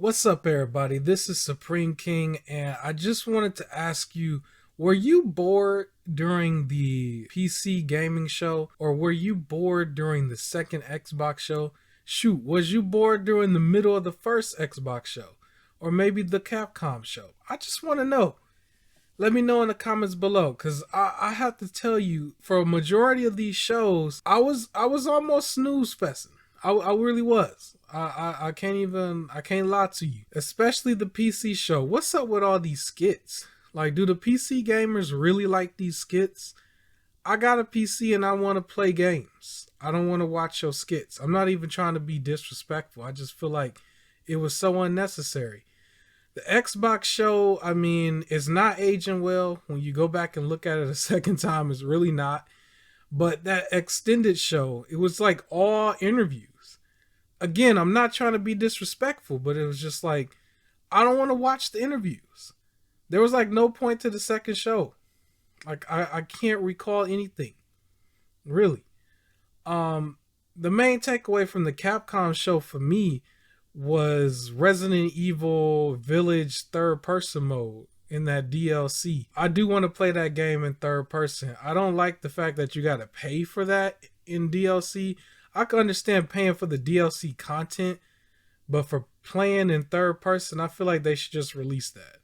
What's up, everybody? This is Supreme King, and I just wanted to ask you, were you bored during the PC gaming show, or were you bored during the second Xbox show? Shoot, was you bored during the middle of the first Xbox show, or maybe the Capcom show? I just want to know. Let me know in the comments below, because I have to tell you, for a majority of these shows, I was almost snooze festing. I really was. I can't lie to you. Especially the PC show. What's up with all these skits? Like, do the PC gamers really like these skits? I got a PC and I want to play games. I don't want to watch your skits. I'm not even trying to be disrespectful. I just feel like it was so unnecessary. The Xbox show, I mean, it's not aging well. When you go back and look at it a second time, it's really not. But that extended show, it was like all interviews. Again, I'm not trying to be disrespectful, but it was just like, I don't want to watch the interviews. There was like no point to the second show. Like, I can't recall anything. Really. The main takeaway from the Capcom show for me was Resident Evil Village third person mode in that DLC. I do want to play that game in third person. I don't like the fact that you got to pay for that in DLC. I can understand paying for the DLC content, but for playing in third person, I feel like they should just release that.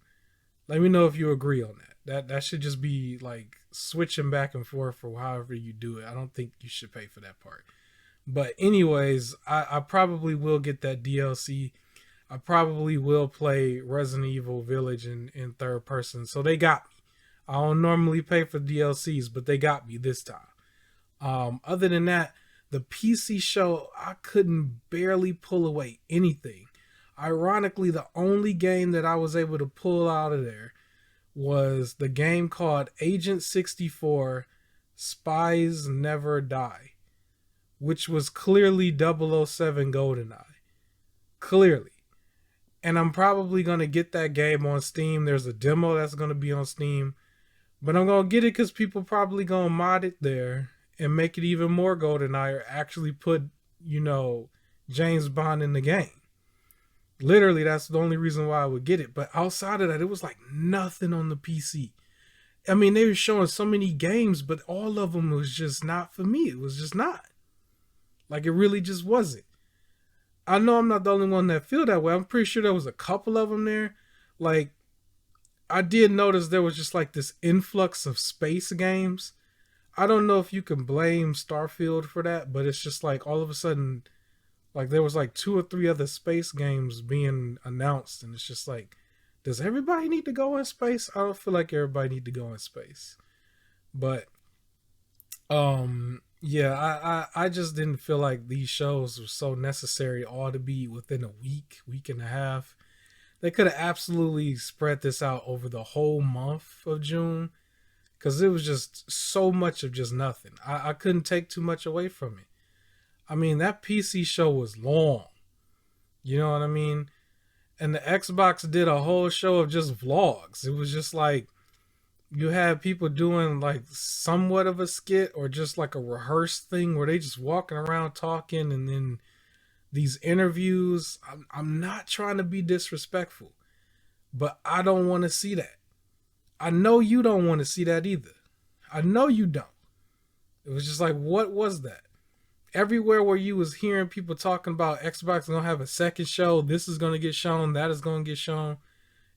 Let me know if you agree on that. That should just be like switching back and forth for however you do it. I don't think you should pay for that part. But anyways, I probably will get that DLC. I probably will play Resident Evil Village in third person. So they got me. I don't normally pay for DLCs, but they got me this time. Other than that, the PC show, I couldn't barely pull away anything. Ironically, the only game that I was able to pull out of there was the game called Agent 64 Spies Never Die, which was clearly 007 GoldenEye. Clearly. And I'm probably going to get that game on Steam. There's a demo that's going to be on Steam. But I'm going to get it because people probably going to mod it there and make it even more GoldenEye, or actually put, James Bond in the game. Literally, that's the only reason why I would get it. But outside of that, it was like nothing on the PC. I mean, they were showing so many games, but all of them was just not for me. It was just not. Like, it really just wasn't. I know I'm not the only one that feel that way. I'm pretty sure there was a couple of them there. Like, I did notice there was just like this influx of space games. I don't know if you can blame Starfield for that, but it's just like all of a sudden, like there was like 2 or 3 other space games being announced, and it's just like, does everybody need to go in space? I don't feel like everybody need to go in space. But yeah, I just didn't feel like these shows were so necessary all to be within a week and a half. They could have absolutely spread this out over the whole month of June, because it was just so much of just nothing. I couldn't take too much away from it. I mean, that PC show was long. You know what I mean? And the Xbox did a whole show of just vlogs. It was just like, you had people doing like somewhat of a skit or just like a rehearsed thing where they just walking around talking, and then these interviews. I'm not trying to be disrespectful, but I don't want to see that. I know you don't want to see that either. I know you don't. It was just like, what was that? Everywhere where you was hearing people talking about Xbox gonna have a second show, this is gonna get shown, that is gonna get shown.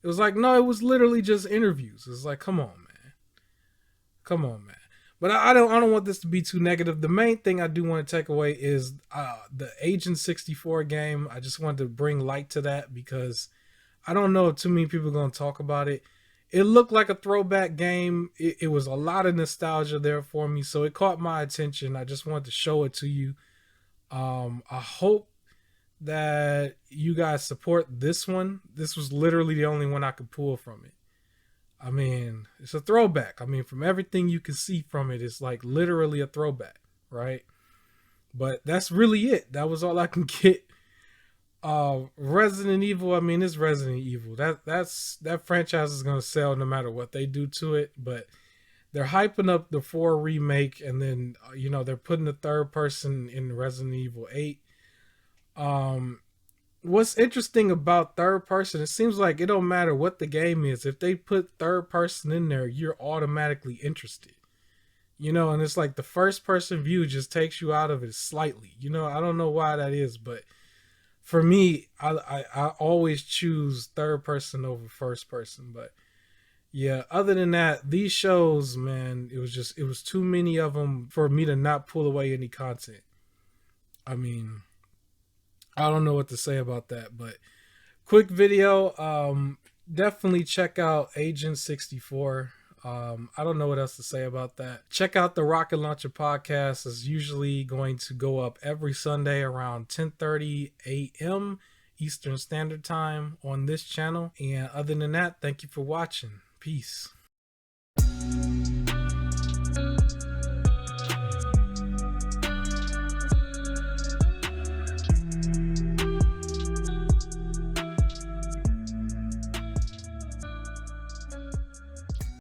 It was like, no, it was literally just interviews. It was like, come on, man. Come on, man. But I don't want this to be too negative. The main thing I do want to take away is the Agent 64 game. I just wanted to bring light to that because I don't know if too many people are going to talk about it. It looked like a throwback game. It was a lot of nostalgia there for me, so it caught my attention. I just wanted to show it to you. I hope that you guys support this one. This was literally the only one I could pull from it. I mean, it's a throwback. I mean, from everything you can see from it, it's like literally a throwback, right? But that's really it. That was all I can get. Resident Evil, I mean, it's Resident Evil. That franchise is gonna sell no matter what they do to it. But they're hyping up the 4 remake, and then they're putting the third person in Resident Evil 8. what's interesting about third person, it seems like it don't matter what the game is. If they put third person in there, you're automatically interested. And it's like the first person view just takes you out of it slightly. I don't know why that is, but for me, I always choose third person over first person. But yeah, other than that, these shows, man, it was too many of them for me to not pull away any content. I mean, I don't know what to say about that, but quick video. Definitely check out Agent 64. I don't know what else to say about that. Check out the Rocket Launcher podcast. It's usually going to go up every Sunday around 10:30 a.m. Eastern Standard Time on this channel. And other than that, thank you for watching. Peace.